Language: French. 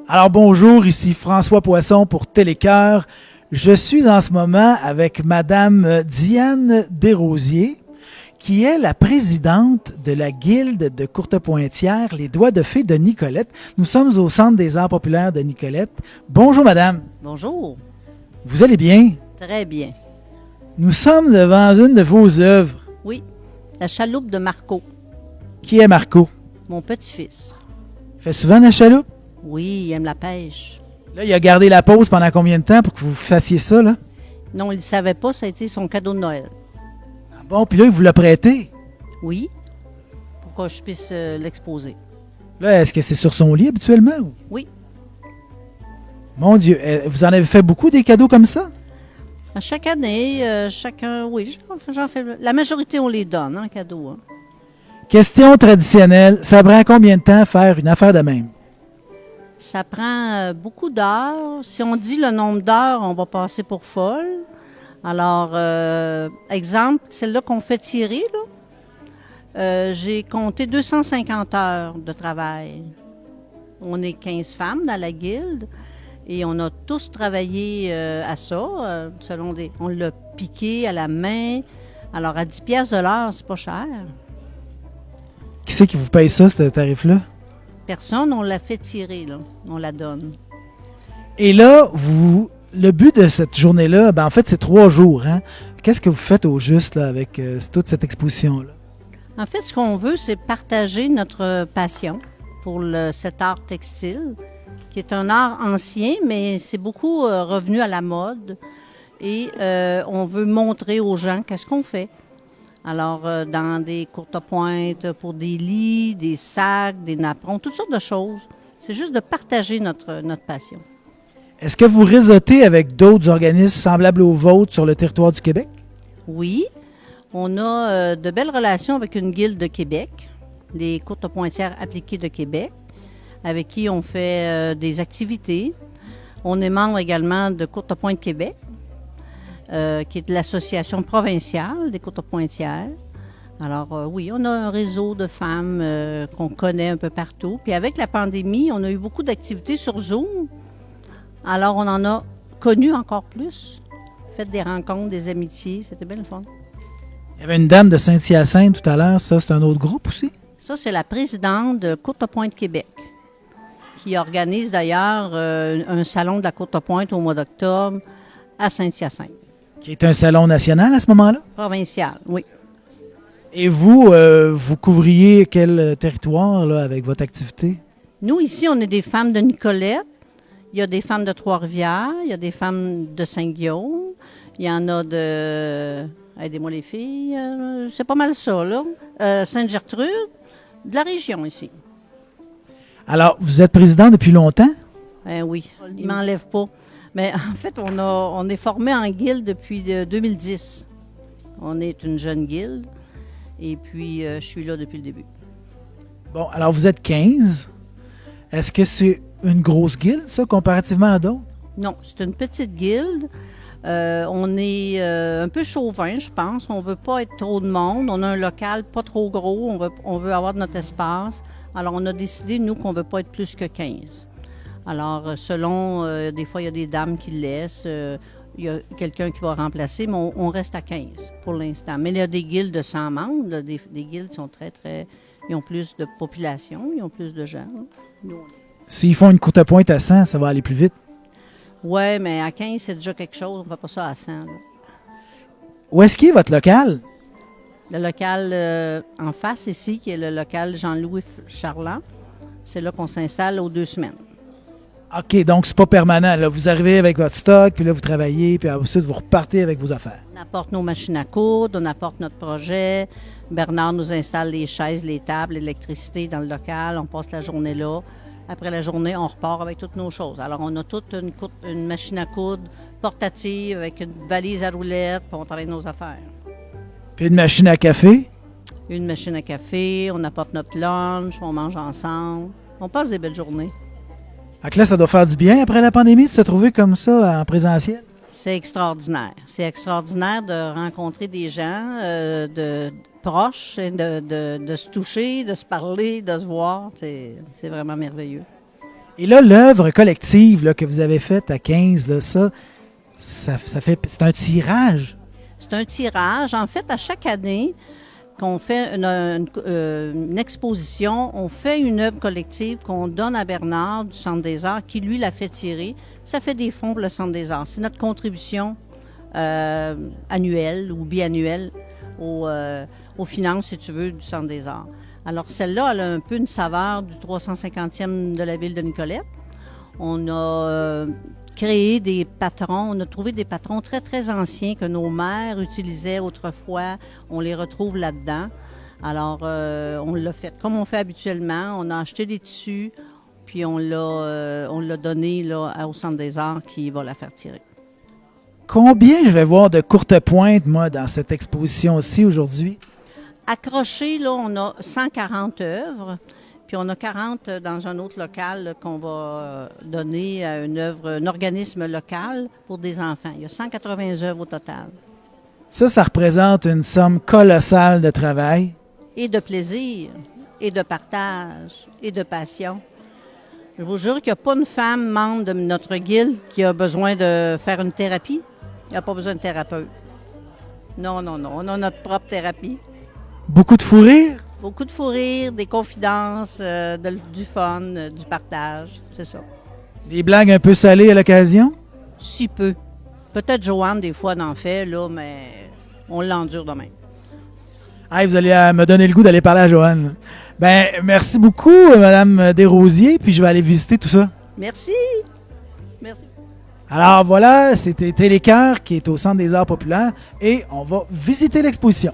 Alors bonjour, ici François Poisson pour Télécœur. Je suis en ce moment avec Madame Diane Desrosiers, qui est la présidente de la Guilde de Courtepointière, les Doigts de Fée de Nicolette. Nous sommes au Centre des Arts populaires de Nicolette. Bonjour Madame. Bonjour. Vous allez bien? Très bien. Nous sommes devant une de vos œuvres. Oui, la chaloupe de Marco, Qui est Marco? mon petit-fils. Il fait souvent la chaloupe? Oui, il aime la pêche. Là, il a gardé la pause pendant combien de temps pour que vous fassiez ça, là? Non, il ne savait pas, ça a été son cadeau de Noël. Ah bon, puis là, il vous l'a prêté. Oui, pour que je puisse l'exposer. Là, est-ce que c'est sur son lit habituellement? Ou? Oui, Mon Dieu, vous en avez fait beaucoup des cadeaux comme ça? à chaque année, chacun, oui, j'en fais. La majorité, on les donne en cadeau. Hein. Question traditionnelle, ça prend combien de temps faire une affaire de même? Ça prend beaucoup d'heures. Si on dit le nombre d'heures, on va passer pour folle. Alors, exemple, celle-là qu'on fait tirer, là, j'ai compté 250 heures de travail. On est 15 femmes dans la guilde et on a tous travaillé à ça. On l'a piqué à la main. Alors, à 10 piastres de l'heure, c'est pas cher. Qui c'est qui vous paye ça, ce tarif-là? Personne, on l'a fait tirer, là. On la donne. Et là, le but de cette journée-là, en fait, c'est 3 jours. Hein? Qu'est-ce que vous faites au juste là, avec toute cette exposition-là? En fait, ce qu'on veut, c'est partager notre passion pour cet art textile, qui est un art ancien, mais c'est beaucoup revenu à la mode. Et on veut montrer aux gens qu'est-ce qu'on fait. Alors, dans des courtes pointes, pour des lits, des sacs, des napperons, toutes sortes de choses. C'est juste de partager notre passion. Est-ce que vous réseautez avec d'autres organismes semblables aux vôtres sur le territoire du Québec? Oui, on a de belles relations avec une guilde de Québec, les courtes pointières appliquées de Québec, avec qui on fait des activités. On est membre également de Courtes Pointes Québec, qui est de l'association provinciale des courtes pointières. Alors oui, on a un réseau de femmes qu'on connaît un peu partout. Puis avec la pandémie, on a eu beaucoup d'activités sur Zoom. Alors on en a connu encore plus, fait des rencontres, des amitiés, c'était bien le fun. Il y avait une dame de Saint-Hyacinthe tout à l'heure, ça, c'est un autre groupe aussi? Ça, c'est la présidente de Courtes Pointes Québec, qui organise d'ailleurs un salon de la Courte Pointe au mois d'octobre à Saint-Hyacinthe. Qui est un salon national à ce moment-là? Provincial, oui. Et vous, vous couvriez quel territoire là, avec votre activité? Nous, ici, on est des femmes de Nicolette. Il y a des femmes de Trois-Rivières. Il y a des femmes de Saint-Guillaume. Il y en a de... Aidez-moi les filles. C'est pas mal ça, là. Sainte-Gertrude, de la région ici. Alors, vous êtes président depuis longtemps? Oui, il ne m'enlève pas. Mais en fait, on est formé en guilde depuis 2010. On est une jeune guilde. Et puis, je suis là depuis le début. Bon, alors vous êtes 15. Est-ce que c'est une grosse guilde, ça, comparativement à d'autres? Non, c'est une petite guilde. On est un peu chauvin, je pense. On ne veut pas être trop de monde. On a un local pas trop gros. On veut avoir notre espace. Alors, on a décidé, nous, qu'on ne veut pas être plus que 15. Alors, selon, des fois, il y a des dames qui le laissent. Il y a quelqu'un qui va remplacer, mais on reste à 15 pour l'instant. Mais il y a des guildes de 100 membres. Là, des guildes qui sont très... Ils ont plus de population, ils ont plus de gens. Nous, S'ils font une courte pointe à 100, ça va aller plus vite. oui, mais à 15, c'est déjà quelque chose. On ne fait pas ça à 100. Là. Où est-ce qu'il est votre local? Le local en face ici, qui est le local Jean-Louis Charland, c'est là qu'on s'installe aux 2 semaines. OK, donc c'est pas permanent. Là. Vous arrivez avec votre stock, puis là, vous travaillez, puis ensuite, vous repartez avec vos affaires. On apporte nos machines à coudre, on apporte notre projet. Bernard nous installe les chaises, les tables, l'électricité dans le local. On passe la journée là. Après la journée, on repart avec toutes nos choses. Alors, on a toute une machine à coudre portative avec une valise à roulettes, puis on travaille nos affaires. Puis une machine à café. Une machine à café, on apporte notre lunch, on mange ensemble. On passe des belles journées. Fait que là, ça doit faire du bien après la pandémie de se trouver comme ça en présentiel. C'est extraordinaire. C'est extraordinaire de rencontrer des gens de proches, de se toucher, de se parler, de se voir. C'est vraiment merveilleux. Et là, l'œuvre collective là, que vous avez faite à 15, là, c'est un tirage. C'est un tirage. En fait, à chaque année qu'on fait une exposition, on fait une œuvre collective qu'on donne à Bernard du Centre des Arts, qui lui l'a fait tirer. Ça fait des fonds pour le Centre des Arts. C'est notre contribution annuelle ou biannuelle aux finances, si tu veux, du Centre des Arts. Alors, celle-là, elle a un peu une saveur du 350e de la ville de Nicolette. On a créé des patrons, on a trouvé des patrons très, très anciens que nos mères utilisaient autrefois. On les retrouve là-dedans. Alors, on l'a fait comme on fait habituellement. On a acheté des tissus, puis on l'a donné là, au Centre des Arts qui va la faire tirer. Combien je vais voir de courtes pointes, moi, dans cette exposition-ci aujourd'hui? Accroché, là, on a 140 œuvres, puis on a 40 dans un autre local là, qu'on va donner à un organisme local pour des enfants. Il y a 180 œuvres au total. Ça représente une somme colossale de travail. Et de plaisir, et de partage, et de passion. Je vous jure qu'il n'y a pas une femme membre de notre guilde qui a besoin de faire une thérapie. Il n'y a pas besoin de thérapeute. Non, non, non, on a notre propre thérapie. Beaucoup de fou rire? Beaucoup de fou rire, des confidences, du fun, du partage, c'est ça. Des blagues un peu salées à l'occasion? Si peu. Peut-être Joanne, des fois, en fait, là, mais on l'endure de même. Hey, vous allez me donner le goût d'aller parler à Joanne. Ben, merci beaucoup, Madame Desrosiers, puis je vais aller visiter tout ça. Merci. Merci. Alors voilà, c'était Télécœur qui est au Centre des Arts populaires et on va visiter l'exposition.